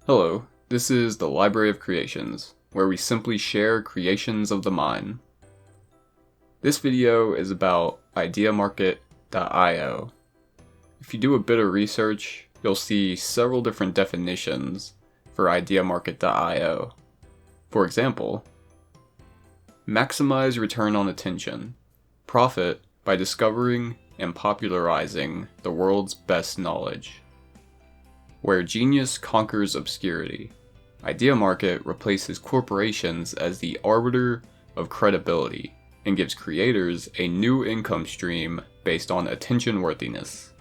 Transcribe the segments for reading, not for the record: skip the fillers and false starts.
Hello, this is the Library of Creations, where we simply share creations of the mind. This video is about ideamarket.io. If you do a bit of research, you'll see several different definitions for ideamarket.io. For example, maximize return on attention, profit by discovering and popularizing the world's best knowledge. Where genius conquers obscurity, IdeaMarket replaces corporations as the arbiter of credibility and gives creators a new income stream based on attention worthiness.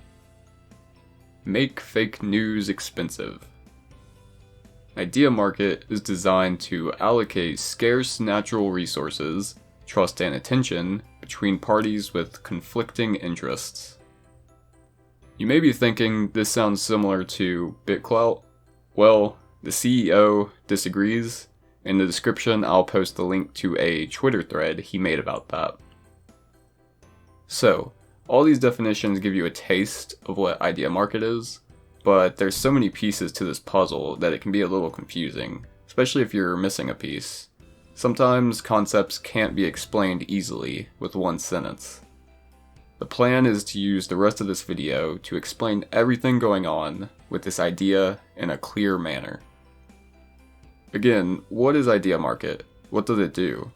Make fake news expensive. IdeaMarket is designed to allocate scarce natural resources, trust and attention between parties with conflicting interests. You may be thinking this sounds similar to BitClout. Well, the CEO disagrees. In the description, I'll post the link to a Twitter thread he made about that. So, all these definitions give you a taste of what IdeaMarket is, but there's so many pieces to this puzzle that it can be a little confusing, especially if you're missing a piece. Sometimes concepts can't be explained easily with one sentence. The plan is to use the rest of this video to explain everything going on with this idea in a clear manner. Again, what is IdeaMarket? What does it do?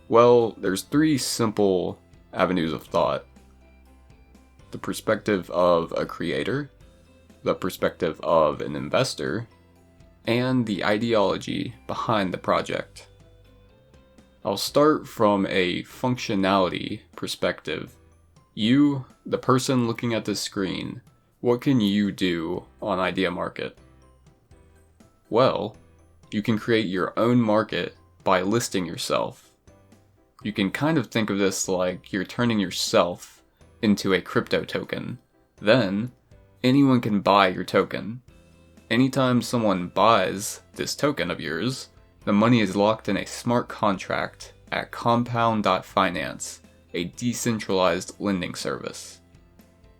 Well, there's three simple avenues of thought. The perspective of a creator, the perspective of an investor, and the ideology behind the project. I'll start from a functionality perspective. You, the person looking at this screen, what can you do on IdeaMarket? Well, you can create your own market by listing yourself. You can kind of think of this like you're turning yourself into a crypto token. Then, anyone can buy your token. Anytime someone buys this token of yours, the money is locked in a smart contract at compound.finance, a decentralized lending service.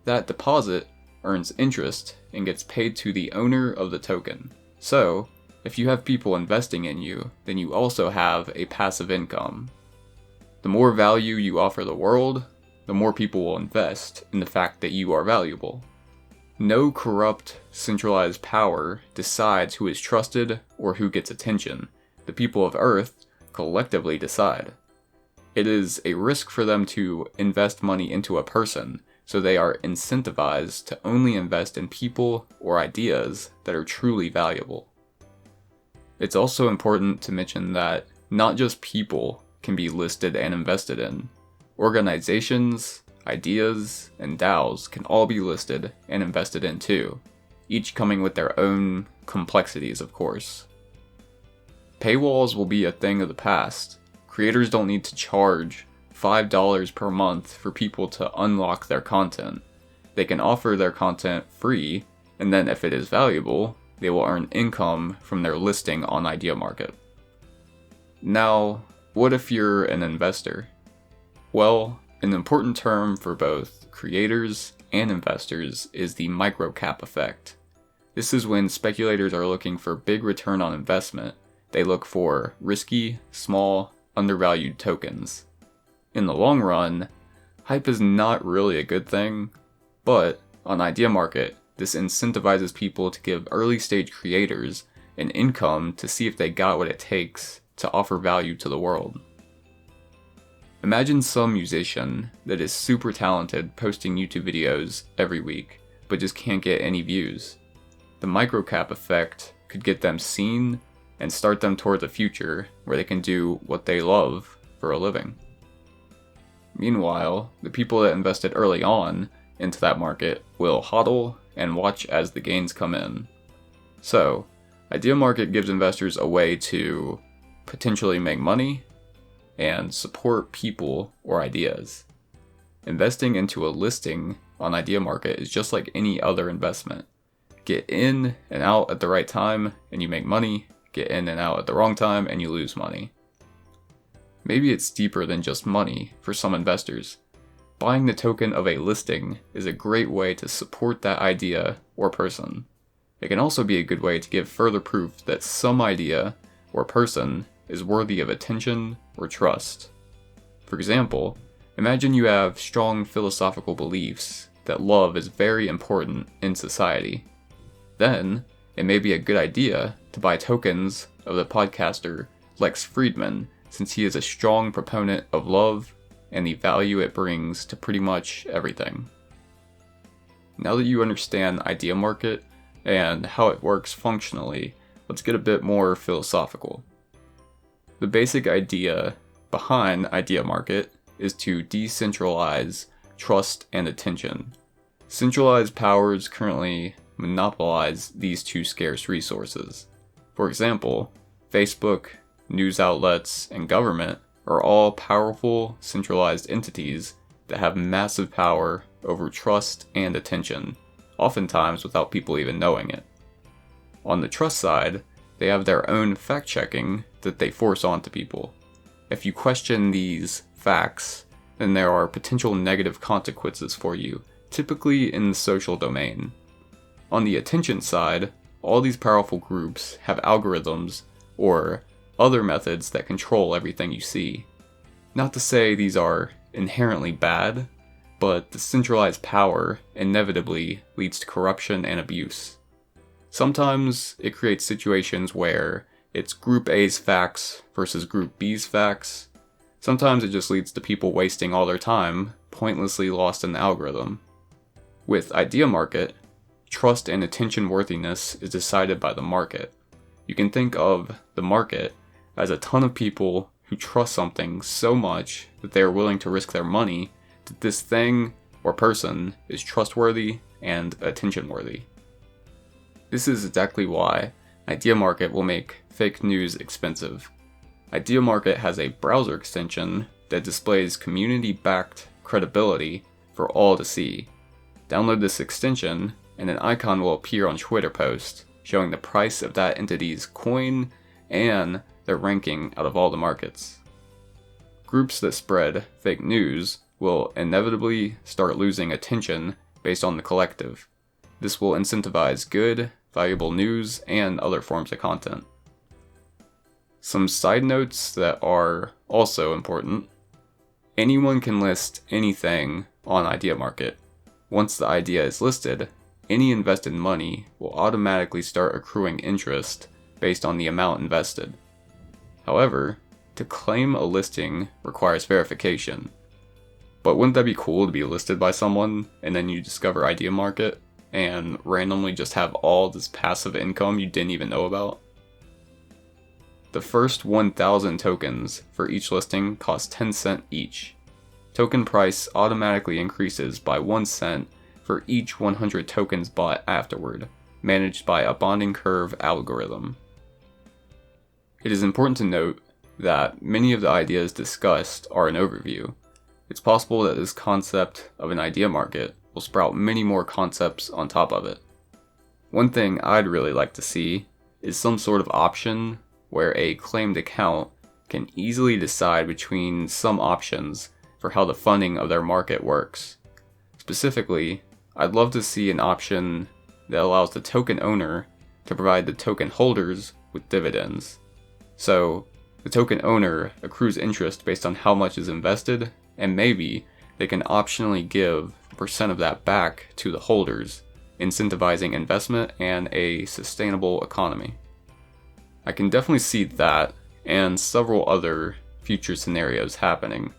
That deposit earns interest and gets paid to the owner of the token. So, if you have people investing in you, then you also have a passive income. The more value you offer the world, the more people will invest in the fact that you are valuable. No corrupt, centralized power decides who is trusted or who gets attention. The people of Earth collectively decide. It is a risk for them to invest money into a person, so they are incentivized to only invest in people or ideas that are truly valuable. It's also important to mention that not just people can be listed and invested in. Organizations, ideas, and DAOs can all be listed and invested in too, each coming with their own complexities, of course. Paywalls will be a thing of the past. Creators don't need to charge $5 per month for people to unlock their content. They can offer their content free, and then if it is valuable, they will earn income from their listing on IdeaMarket. Now, what if you're an investor? Well, an important term for both creators and investors is the microcap effect. This is when speculators are looking for big return on investment. They look for risky, small, undervalued tokens. In the long run, hype is not really a good thing, but on IdeaMarket, this incentivizes people to give early stage creators an income to see if they got what it takes to offer value to the world. Imagine some musician that is super talented posting YouTube videos every week, but just can't get any views. The microcap effect could get them seen and start them towards a future where they can do what they love for a living. Meanwhile, the people that invested early on into that market will hodl and watch as the gains come in. So, IdeaMarket gives investors a way to potentially make money and support people or ideas. Investing into a listing on IdeaMarket is just like any other investment. Get in and out at the right time and you make money. Get in and out at the wrong time and you lose money. Maybe it's deeper than just money for some investors. Buying the token of a listing is a great way to support that idea or person. It can also be a good way to give further proof that some idea or person is worthy of attention or trust. For example, imagine you have strong philosophical beliefs that love is very important in society. Then, it may be a good idea to buy tokens of the podcaster Lex Friedman, since he is a strong proponent of love and the value it brings to pretty much everything. Now that you understand the idea market and how it works functionally, let's get a bit more philosophical. The basic idea behind idea market is to decentralize trust and attention. Centralized powers currently monopolize these two scarce resources. For example, Facebook, news outlets, and government are all powerful, centralized entities that have massive power over trust and attention, oftentimes without people even knowing it. On the trust side, they have their own fact-checking that they force onto people. If you question these facts, then there are potential negative consequences for you, typically in the social domain. On the attention side, all these powerful groups have algorithms or other methods that control everything you see. Not to say these are inherently bad, but the centralized power inevitably leads to corruption and abuse. Sometimes it creates situations where it's Group A's facts versus Group B's facts. Sometimes it just leads to people wasting all their time, pointlessly lost in the algorithm. With idea market, trust and attention worthiness is decided by the market. You can think of the market as a ton of people who trust something so much that they are willing to risk their money that this thing or person is trustworthy and attention worthy. This is exactly why Idea Market will make fake news expensive. Idea Market has a browser extension that displays community-backed credibility for all to see. Download this extension and an icon will appear on Twitter posts showing the price of that entity's coin and their ranking out of all the markets. Groups that spread fake news will inevitably start losing attention based on the collective. This will incentivize good, valuable news and other forms of content. Some side notes that are also important. Anyone can list anything on Idea Market. Once the idea is listed, any invested money will automatically start accruing interest based on the amount invested. However, to claim a listing requires verification. But wouldn't that be cool to be listed by someone and then you discover Idea Market and randomly just have all this passive income you didn't even know about? The first 1,000 tokens for each listing cost 10 cents each. Token price automatically increases by 1 cent for each 100 tokens bought afterward, managed by a bonding curve algorithm. It is important to note that many of the ideas discussed are an overview. It's possible that this concept of an idea market will sprout many more concepts on top of it. One thing I'd really like to see is some sort of option where a claimed account can easily decide between some options for how the funding of their market works. Specifically, I'd love to see an option that allows the token owner to provide the token holders with dividends. So, the token owner accrues interest based on how much is invested, and maybe they can optionally give a percent of that back to the holders, incentivizing investment and a sustainable economy. I can definitely see that and several other future scenarios happening.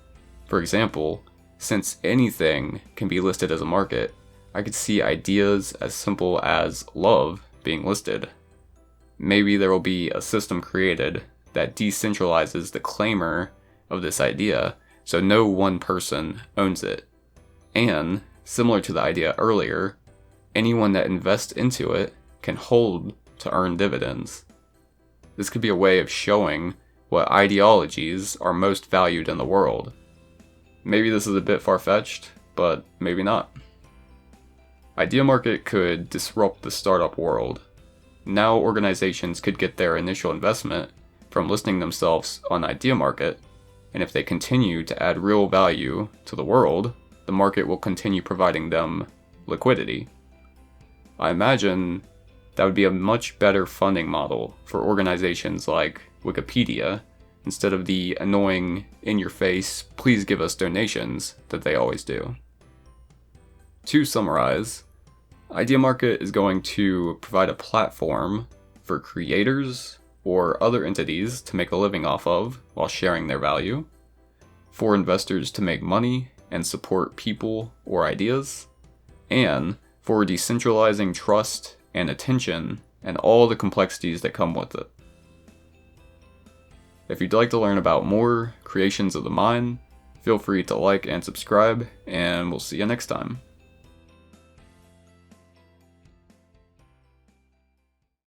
For example, since anything can be listed as a market, I could see ideas as simple as love being listed. Maybe there will be a system created that decentralizes the claimer of this idea so no one person owns it. And, similar to the idea earlier, anyone that invests into it can hold to earn dividends. This could be a way of showing what ideologies are most valued in the world. Maybe this is a bit far-fetched, but maybe not. Idea Market could disrupt the startup world. Now organizations could get their initial investment from listing themselves on Idea Market, and if they continue to add real value to the world, the market will continue providing them liquidity. I imagine That would be a much better funding model for organizations like Wikipedia, instead of the annoying, in-your-face, please give us donations that they always do. To summarize, Idea Market is going to provide a platform for creators or other entities to make a living off of while sharing their value, for investors to make money and support people or ideas, and for decentralizing trust and attention and all the complexities that come with it. If you'd like to learn about more creations of the mind, feel free to like and subscribe, and we'll see you next time.